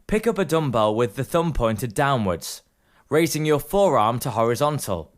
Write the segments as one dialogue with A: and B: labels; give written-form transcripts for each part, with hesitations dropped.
A: Pick up a dumbbell with the thumb pointed downwards, raising your forearm to horizontal.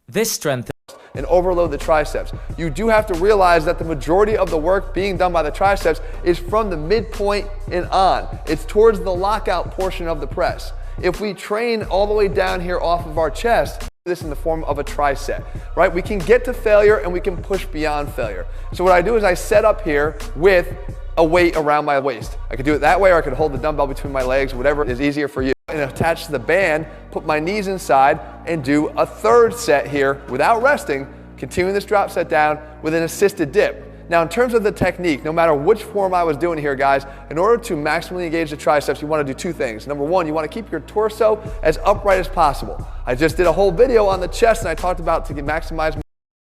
A: This strengthens
B: and overload the triceps. You do have to realize that the majority of the work being done by the triceps is from the midpoint and on. It's towards the lockout portion of the press. If we train all the way down here off of our chest, this in the form of a tricep, right? We can get to failure and we can push beyond failure. So what I do is I set up here with a weight around my waist. I could do it that way, or I could hold the dumbbell between my legs, whatever is easier for you. And attach to the band, put my knees inside, and do a third set here without resting, continuing this drop set down with an assisted dip. Now in terms of the technique, no matter which form I was doing here, guys, in order to maximally engage the triceps, you want to do two things. Number one, you want to keep your torso as upright as possible. I just did a whole video on the chest and I talked about to maximize my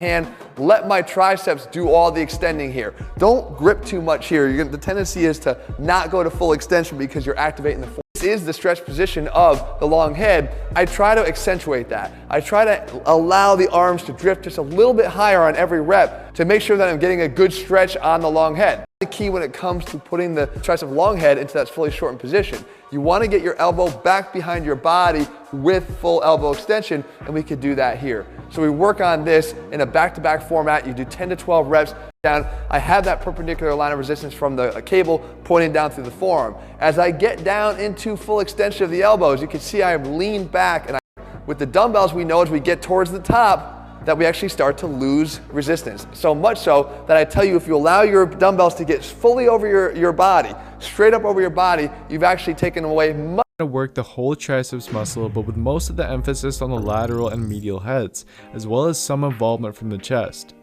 B: hand, let my triceps do all the extending here. Don't grip too much here. The tendency is to not go to full extension because you're activating the form. This is the stretch position of the long head. I try to accentuate that. I try to allow the arms to drift just a little bit higher on every rep to make sure that I'm getting a good stretch on the long head. The key when it comes to putting the tricep long head into that fully shortened position. You want to get your elbow back behind your body with full elbow extension, and we could do that here. So we work on this in a back-to-back format. You do 10 to 12 reps down. I have that perpendicular line of resistance from the cable pointing down through the forearm. As I get down into full extension of the elbows, you can see I have leaned back, and with the dumbbells, we know as we get towards the top that we actually start to lose resistance. So much so that I tell you, if you allow your dumbbells to get fully over your body, straight up over your body, you've actually taken away much.
C: To work the whole triceps muscle, but with most of the emphasis on the lateral and medial heads, as well as some involvement from the chest.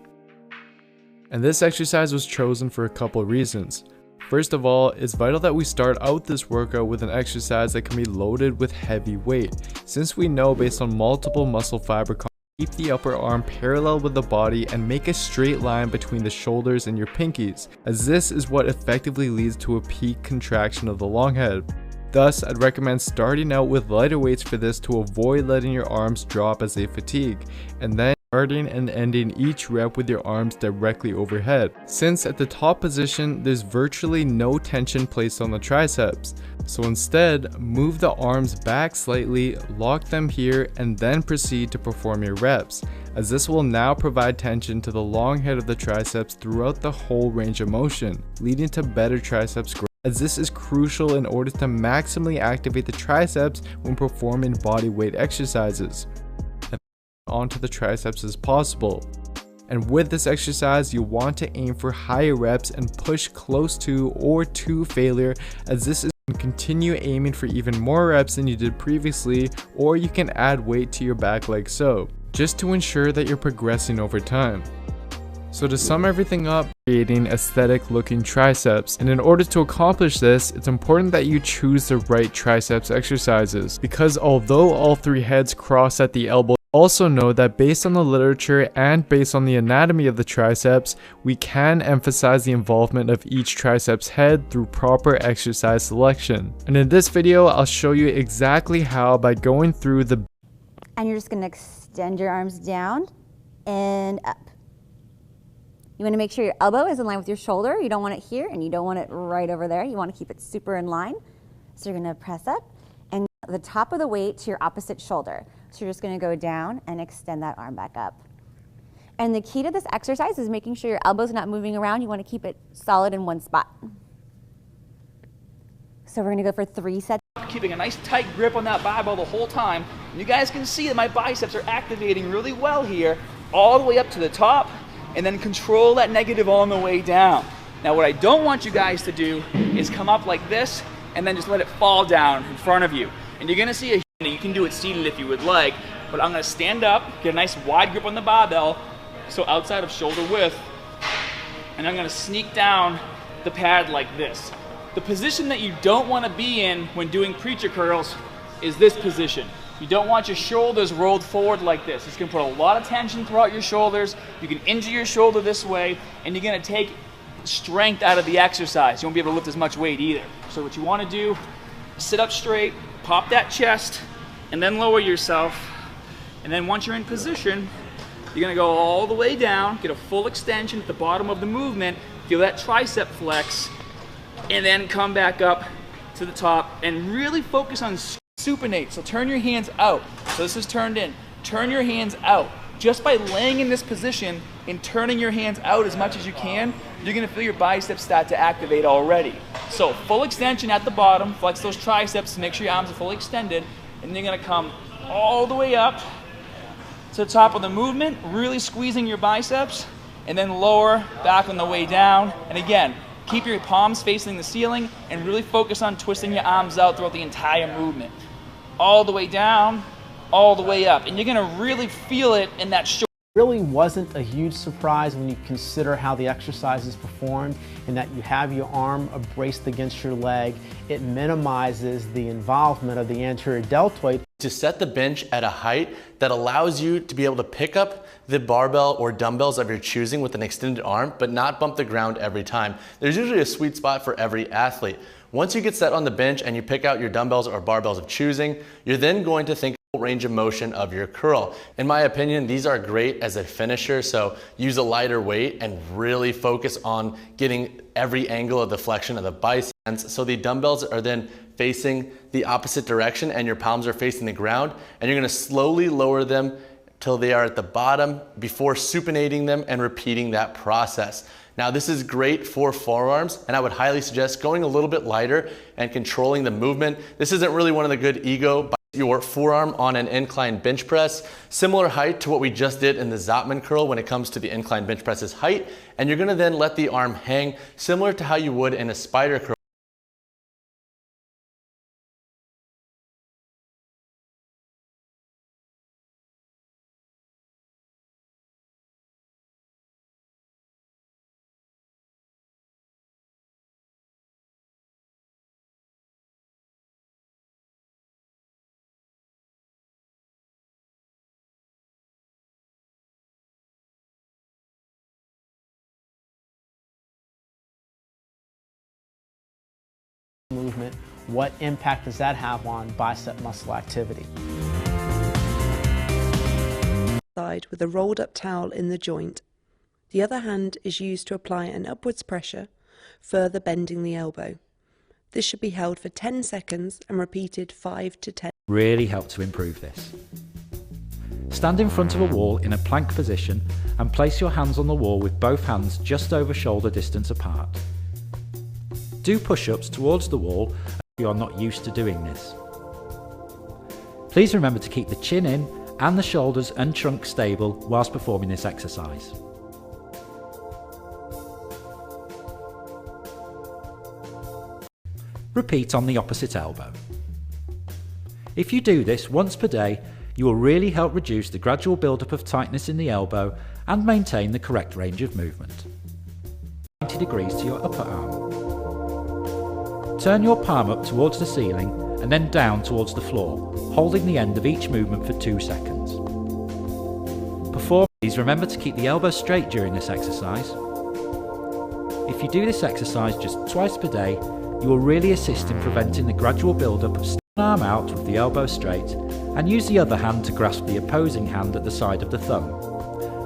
C: And this exercise was chosen for a couple reasons. First of all, it's vital that we start out this workout with an exercise that can be loaded with heavy weight, since we know based on multiple muscle fiber keep the upper arm parallel with the body and make a straight line between the shoulders and your pinkies, as this is what effectively leads to a peak contraction of the long head. Thus, I'd recommend starting out with lighter weights for this to avoid letting your arms drop as they fatigue, and then starting and ending each rep with your arms directly overhead, since at the top position there's virtually no tension placed on the triceps. So instead, move the arms back slightly, lock them here, and then proceed to perform your reps, as this will now provide tension to the long head of the triceps throughout the whole range of motion, leading to better triceps growth, as this is crucial in order to maximally activate the triceps when performing body weight exercises onto the triceps as possible. And with this exercise, you want to aim for higher reps and push close to or to failure, as this is continue aiming for even more reps than you did previously, or you can add weight to your back like so, just to ensure that you're progressing over time. So to sum everything up, creating aesthetic looking triceps, and in order to accomplish this, it's important that you choose the right triceps exercises, because although all three heads cross at the elbow, also know that based on the literature and based on the anatomy of the triceps, we can emphasize the involvement of each triceps head through proper exercise selection. And in this video, I'll show you exactly how by going through the...
D: And you're just going to extend your arms down and up. You want to make sure your elbow is in line with your shoulder. You don't want it here and you don't want it right over there. You want to keep it super in line. So you're going to press up and the top of the weight to your opposite shoulder. So you're just going to go down and extend that arm back up. And the key to this exercise is making sure your elbow's not moving around. You want to keep it solid in one spot. So we're going to go for 3 sets.
E: Keeping a nice tight grip on that barbell the whole time. And you guys can see that my biceps are activating really well here, all the way up to the top, and then control that negative on the way down. Now what I don't want you guys to do is come up like this and then just let it fall down in front of you. And you're gonna see you can do it seated if you would like, but I'm gonna stand up, get a nice wide grip on the barbell, so outside of shoulder width, and I'm gonna sneak down the pad like this. The position that you don't wanna be in when doing preacher curls is this position. You don't want your shoulders rolled forward like this. It's gonna put a lot of tension throughout your shoulders. You can injure your shoulder this way, and you're gonna take strength out of the exercise. You won't be able to lift as much weight either. So what you wanna do, sit up straight, pop that chest, and then lower yourself. And then once you're in position, you're gonna go all the way down, get a full extension at the bottom of the movement, feel that tricep flex, and then come back up to to the top, and really focus on supinate. So turn your hands out. So this is turned in. Turn your hands out. Just by laying in this position and turning your hands out as much as you can, you're gonna feel your biceps start to activate already. So full extension at the bottom, flex those triceps to make sure your arms are fully extended, and you're gonna come all the way up to the top of the movement, really squeezing your biceps, and then lower back on the way down. And again, keep your palms facing the ceiling and really focus on twisting your arms out throughout the entire movement. All the way down, all the way up. And you're gonna really feel it in that shoulder.
F: Really wasn't a huge surprise when you consider how the exercise is performed and that you have your arm braced against your leg. It minimizes the involvement of the anterior deltoid.
G: To set the bench at a height that allows you to be able to pick up the barbell or dumbbells of your choosing with an extended arm, but not bump the ground every time. There's usually a sweet spot for every athlete. Once you get set on the bench and you pick out your dumbbells or barbells of choosing, you're then going to think range of motion of your curl. In my opinion, these are great as a finisher, so use a lighter weight and really focus on getting every angle of the flexion of the biceps. So the dumbbells are then facing the opposite direction and your palms are facing the ground, and you're gonna slowly lower them till they are at the bottom before supinating them and repeating that process. Now this is great for forearms, and I would highly suggest going a little bit lighter and controlling the movement. This isn't really one of the good ego. Your forearm on an incline bench press, similar height to what we just did in the Zotman curl when it comes to the incline bench press's height, and you're gonna then let the arm hang similar to how you would in a spider curl.
F: Movement, what impact does that have on bicep muscle activity?
H: Side with a rolled up towel in the joint. The other hand is used to apply an upwards pressure, further bending the elbow. This should be held for 10 seconds and repeated 5 to 10.
I: Really help to improve this. Stand in front of a wall in a plank position and place your hands on the wall with both hands just over shoulder distance apart. Do push-ups towards the wall if you are not used to doing this. Please remember to keep the chin in and the shoulders and trunk stable whilst performing this exercise. Repeat on the opposite elbow. If you do this once per day, you will really help reduce the gradual build-up of tightness in the elbow and maintain the correct range of movement. 90 degrees to your upper arm. Turn your palm up towards the ceiling and then down towards the floor, holding the end of each movement for 2 seconds. Please remember to keep the elbow straight during this exercise. If you do this exercise just twice per day, you will really assist in preventing the gradual build-up of stand arm out with the elbow straight, and use the other hand to grasp the opposing hand at the side of the thumb,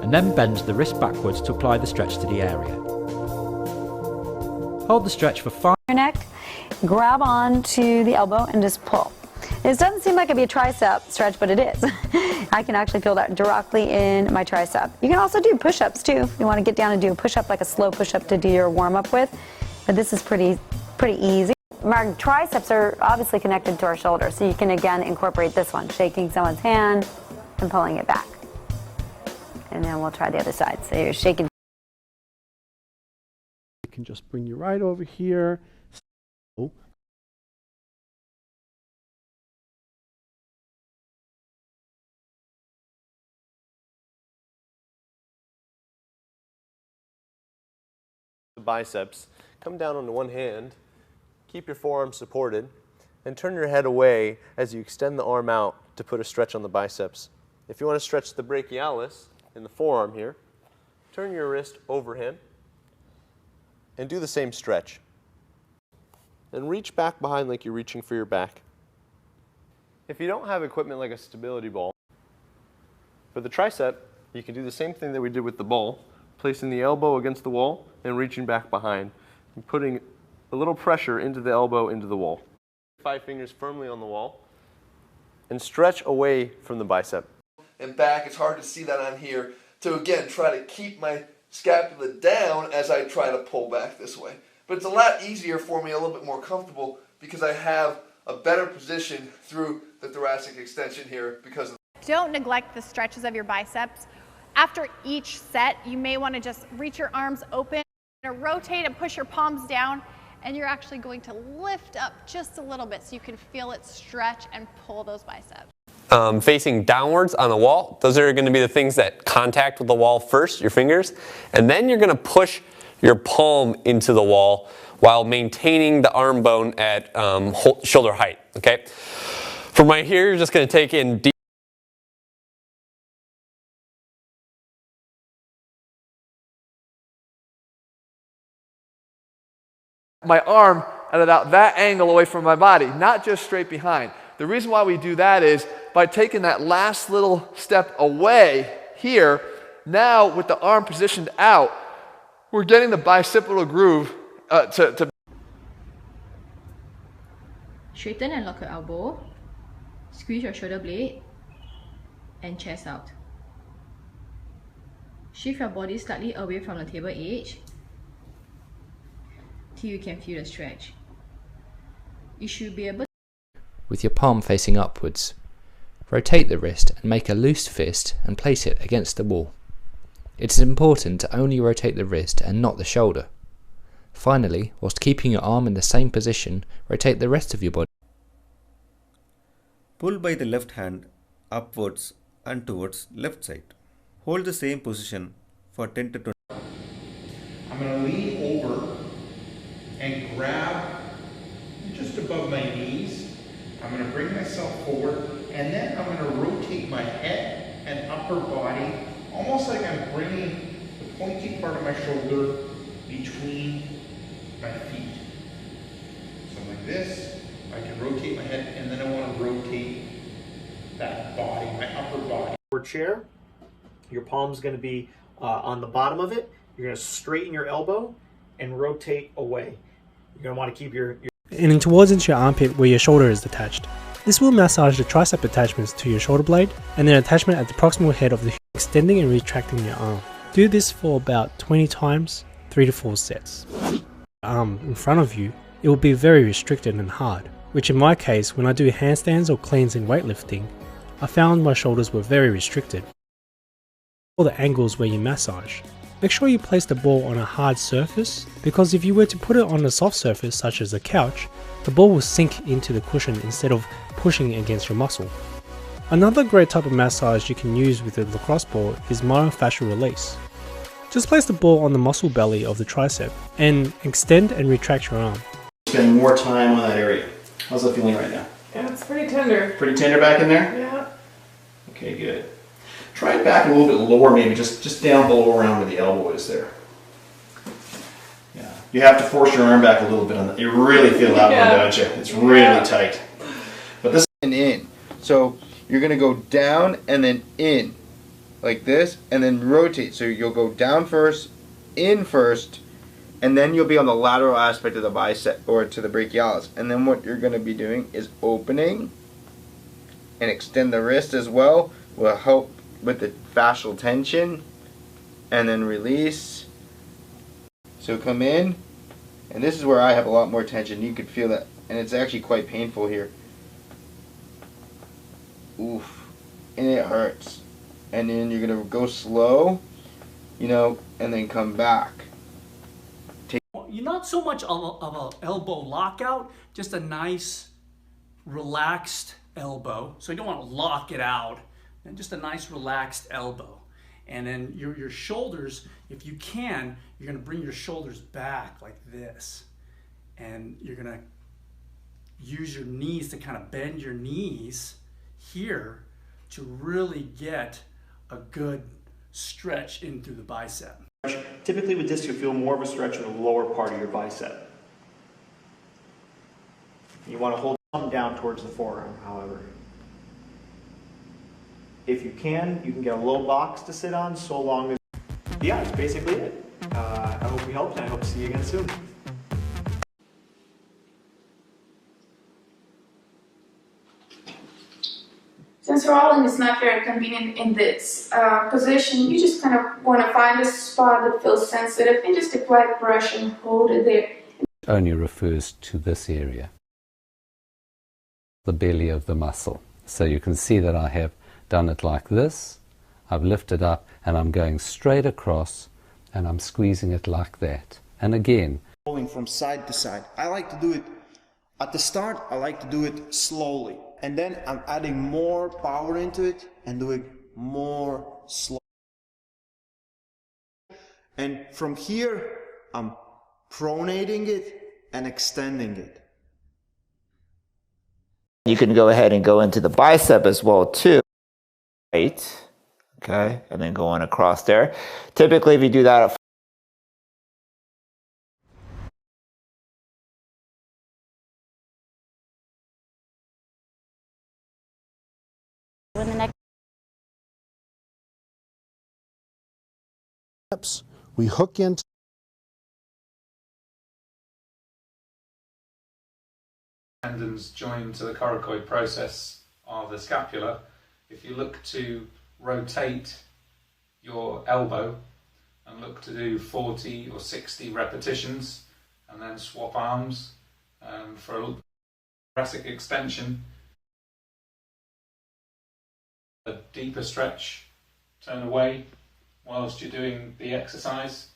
I: and then bend the wrist backwards to apply the stretch to the area. Hold the stretch for 5
J: your neck, grab on to the elbow and just pull. This doesn't seem like it'd be a tricep stretch, but it is. I can actually feel that directly in my tricep. You can also do push-ups too. If you want to get down and do a push-up, like a slow push-up to do your warm-up with. But this is pretty easy. Our triceps are obviously connected to our shoulders, so you can again incorporate this one, shaking someone's hand and pulling it back. And then we'll try the other side. So you're shaking.
F: You can just bring you right over here. Oh.
K: The biceps, come down on one hand, keep your forearm supported, and turn your head away as you extend the arm out to put a stretch on the biceps. If you want to stretch the brachialis in the forearm here, turn your wrist overhand and do the same stretch. And reach back behind like you're reaching for your back. If you don't have equipment like a stability ball, for the tricep, you can do the same thing that we did with the ball, placing the elbow against the wall and reaching back behind and putting a little pressure into the elbow into the wall. 5 fingers firmly on the wall and stretch away from the bicep.
B: And back, it's hard to see that on here, to again try to keep my scapula down as I try to pull back this way. But it's a lot easier for me, a little bit more comfortable, because I have a better position through the thoracic extension here because of.
L: Don't neglect the stretches of your biceps. After each set, you may want to just reach your arms open, rotate and push your palms down, and you're actually going to lift up just a little bit so you can feel it stretch and pull those biceps.
M: Facing downwards on the wall, those are going to be the things that contact with the wall first, your fingers, and then you're going to push your palm into the wall while maintaining the arm bone at shoulder height, okay? From right here, you're just going to take in deep.
B: My arm at about that angle away from my body, not just straight behind. The reason why we do that is by taking that last little step away here, now with the arm positioned out, we're getting the bicipital groove to
N: straighten and lock your elbow, squeeze your shoulder blade, and chest out. Shift your body slightly away from the table edge till you can feel the stretch. You should be able to,
O: with your palm facing upwards, rotate the wrist and make a loose fist and place it against the wall. It is important to only rotate the wrist and not the shoulder. Finally, whilst keeping your arm in the same position, rotate the rest of your body.
P: Pull by the left hand upwards and towards left side. Hold the same position for 10 to 20.
Q: I'm going to lean over and grab just above my knees. I'm going to bring myself forward, and then I'm going to rotate my head and upper body, almost like I'm bringing the pointy part of my shoulder between my feet. So like this, I can rotate my head, and then I want to rotate that body, my upper body.
R: Or chair, your palm's going to be on the bottom of it. You're going to straighten your elbow and rotate away. You're going to want to keep your
F: and towards into your armpit where your shoulder is attached. This will massage the tricep attachments to your shoulder blade and then attachment at the proximal head of the hip, extending and retracting your arm. Do this for about 20 times, 3 to 4 sets. Arm in front of you, it will be very restricted and hard, which in my case, when I do handstands or cleans in weightlifting, I found my shoulders were very restricted. For the angles where you massage, make sure you place the ball on a hard surface, because if you were to put it on a soft surface such as a couch, the ball will sink into the cushion instead of pushing against your muscle. Another great type of massage you can use with a lacrosse ball is myofascial release. Just place the ball on the muscle belly of the tricep and extend and retract your arm.
S: Spend more time on that area. How's that feeling right now?
T: Yeah, it's pretty tender.
S: Pretty tender back in there?
T: Yeah.
S: Okay, good. Try it back a little bit lower, maybe just down below around where the elbow is there. Yeah, you have to force your arm back a little bit on that. You really feel that one, don't you? It's really tight. But this
U: and in. So you're going to go down and then in, like this, and then rotate. So you'll go down first, in first, and then you'll be on the lateral aspect of the bicep or to the brachialis. And then what you're going to be doing is opening and extend the wrist as well. Will help with the fascial tension, and then release. So come in, and this is where I have a lot more tension. You could feel that, and it's actually quite painful here. Oof, and it hurts. And then you're gonna go slow, you know, and then come back.
V: You're not so much of an elbow lockout, just a nice relaxed elbow. So you don't want to lock it out. And just a nice relaxed elbow. And then your shoulders, if you can, you're going to bring your shoulders back like this. And you're going to use your knees to kind of bend your knees here to really get a good stretch in through the bicep.
R: Typically with this, you'll feel more of a stretch in the lower part of your bicep. You want to hold them down towards the forearm, however. If you can get a low box to sit on, so long as... Yeah, that's basically it. I hope we helped, and I hope to see you again soon.
A: Since rolling is not very convenient in this position, you just kind of want to find a spot that feels sensitive and just apply pressure and hold it there.
T: Only refers to this area, the belly of the muscle. So you can see that I have done it like this. I've lifted up and I'm going straight across and I'm squeezing it like that. And again,
W: rolling from side to side. I like to do it at the start, I like to do it slowly. And then I'm adding more power into it and doing more slow. And from here, I'm pronating it and extending it.
X: You can go ahead and go into the bicep as well too. Right. Okay, and then going across there. Typically, if you do that at
Y: we hook into
Z: tendons joined to the coracoid process of the scapula. If you look to rotate your elbow and look to do 40 or 60 repetitions and then swap arms for a thoracic extension, a deeper stretch, turn away whilst you're doing the exercise.